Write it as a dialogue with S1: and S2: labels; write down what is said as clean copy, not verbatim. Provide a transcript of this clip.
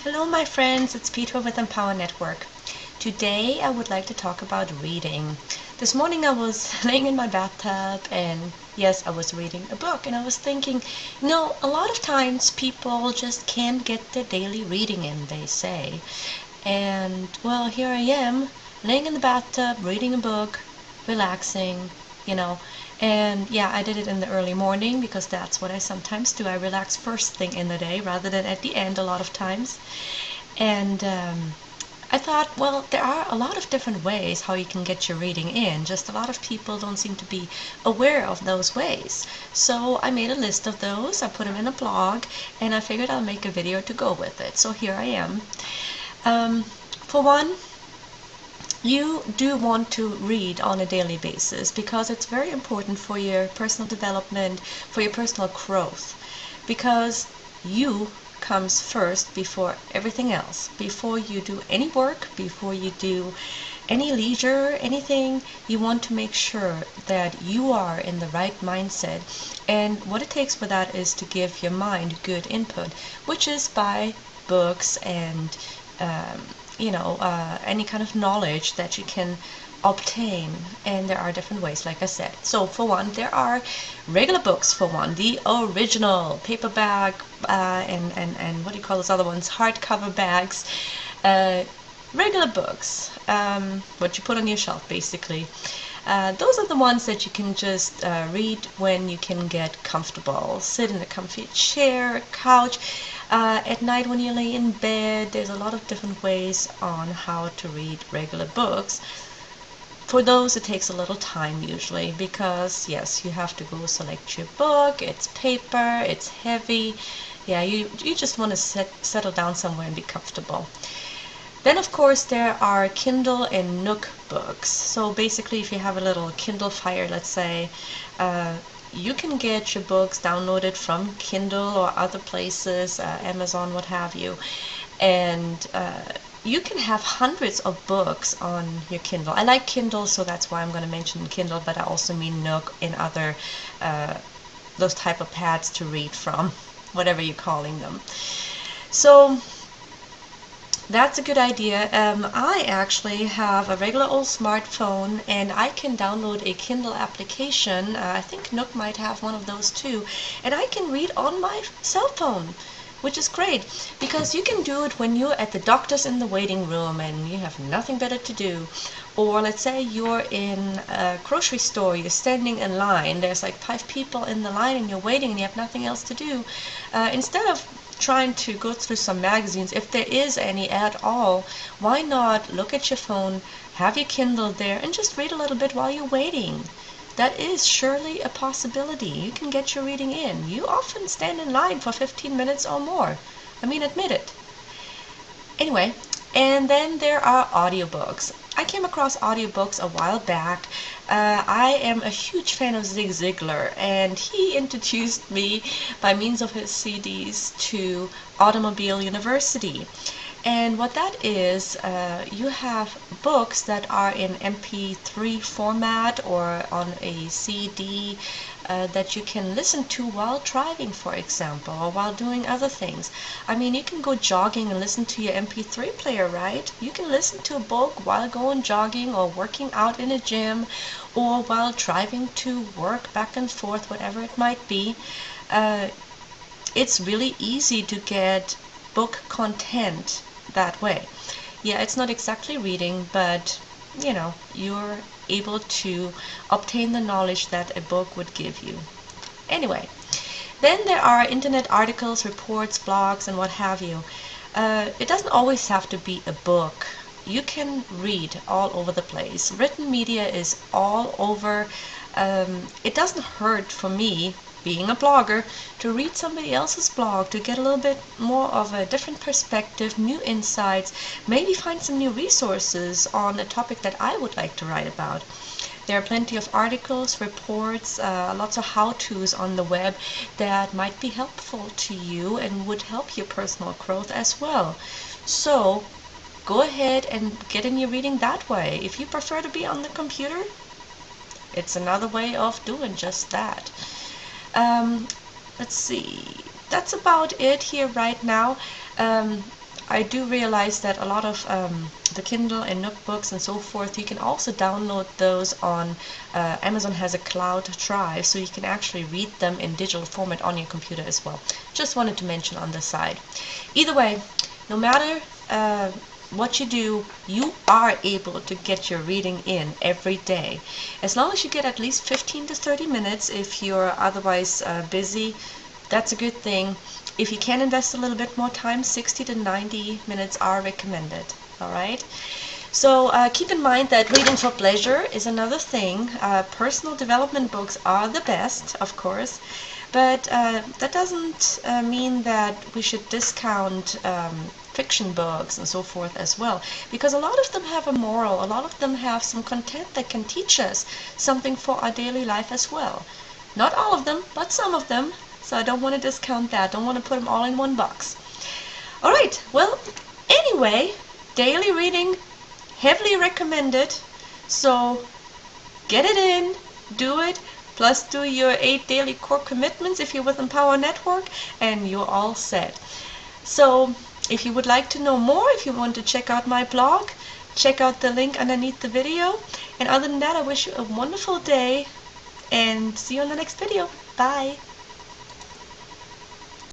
S1: Hello my friends, it's Peter with Empower Network. Today I would like to talk about reading. This morning I was laying in my bathtub and yes, I was reading a book and I was thinking, a lot of times people just can't get their daily reading in, they say. And well, here I am, laying in the bathtub, reading a book, relaxing, you know. And yeah, I did it in the early morning because that's what I sometimes do. I relax first thing in the day rather than at the end a lot of times. And I thought, well, there are a lot of different ways how you can get your reading in. Just a lot of people don't seem to be aware of those ways. So I made a list of those, I put them in a blog, and I figured I'll make a video to go with it. So here I am. For one, you do want to read on a daily basis because it's very important for your personal development, for your personal growth, because you comes first before everything else. Before you do any work, before you do any leisure, anything, you want to make sure that you are in the right mindset. And what it takes for that is to give your mind good input, which is by books and any kind of knowledge that you can obtain. And there are different ways, like I said. So for one, there are regular books. For one, the original paperback and what do you call those other ones, hardcover bags, regular books, what you put on your shelf basically. Those are the ones that you can just read when you can get comfortable. Sit in a comfy chair, couch. At night when you lay in bed, there's a lot of different ways on how to read regular books. For those, it takes a little time usually because, yes, you have to go select your book. It's paper, it's heavy. Yeah, you just want to settle down somewhere and be comfortable. Then, of course, there are Kindle and Nook books. So basically, if you have a little Kindle Fire, let's say, you can get your books downloaded from Kindle or other places, Amazon, what have you. And you can have hundreds of books on your Kindle. I like Kindle, so that's why I'm going to mention Kindle, but I also mean Nook and other those type of pads to read from, whatever you're calling them. So that's a good idea. I actually have a regular old smartphone and I can download a Kindle application. I think Nook might have one of those too. And I can read on my cell phone, which is great because you can do it when you're at the doctor's in the waiting room and you have nothing better to do. Or let's say you're in a grocery store, you're standing in line, there's like 5 people in the line and you're waiting and you have nothing else to do. Instead of trying to go through some magazines, if there is any at all, why not look at your phone, have your Kindle there, and just read a little bit while you're waiting? That is surely a possibility. You can get your reading in. You often stand in line for 15 minutes or more. I mean, admit it. Anyway, and then there are audiobooks. I came across audiobooks a while back. I am a huge fan of Zig Ziglar, and he introduced me by means of his CDs to Automobile University. And what that is, you have books that are in MP3 format or on a CD that you can listen to while driving, for example, or while doing other things. I mean, you can go jogging and listen to your MP3 player, right? You can listen to a book while going jogging or working out in a gym or while driving to work back and forth, whatever it might be. It's really easy to get book content that way. Yeah, it's not exactly reading, but you're able to obtain the knowledge that a book would give you. Anyway, then there are internet articles, reports, blogs, and what have you. It doesn't always have to be a book. You can read all over the place. Written media is all over. It doesn't hurt for me, being a blogger, to read somebody else's blog to get a little bit more of a different perspective, new insights, maybe find some new resources on a topic that I would like to write about. There are plenty of articles, reports, lots of how-tos on the web that might be helpful to you and would help your personal growth as well. So go ahead and get in your reading that way. If you prefer to be on the computer, it's another way of doing just that. Let's see. That's about it here right now. I do realize that a lot of the Kindle and Nook books and so forth, you can also download those on Amazon has a cloud drive, so you can actually read them in digital format on your computer as well. Just wanted to mention on the side. Either way, no matter what you do, you are able to get your reading in every day. As long as you get at least 15 to 30 minutes, if you're otherwise busy, that's a good thing. If you can invest a little bit more time, 60 to 90 minutes are recommended. All right. So keep in mind that reading for pleasure is another thing. Personal development books are the best, of course, but that doesn't mean that we should discount fiction books and so forth as well, because a lot of them have a moral, a lot of them have some content that can teach us something for our daily life as well. Not all of them, but some of them. So I don't want to discount that. Don't want to put them all in one box. All right. Well, anyway, daily reading, heavily recommended. So get it in, do it, plus do your 8 daily core commitments if you're with Empower Network, and you're all set. So if you would like to know more, if you want to check out my blog, check out the link underneath the video. And other than that, I wish you a wonderful day and see you on the next video. Bye.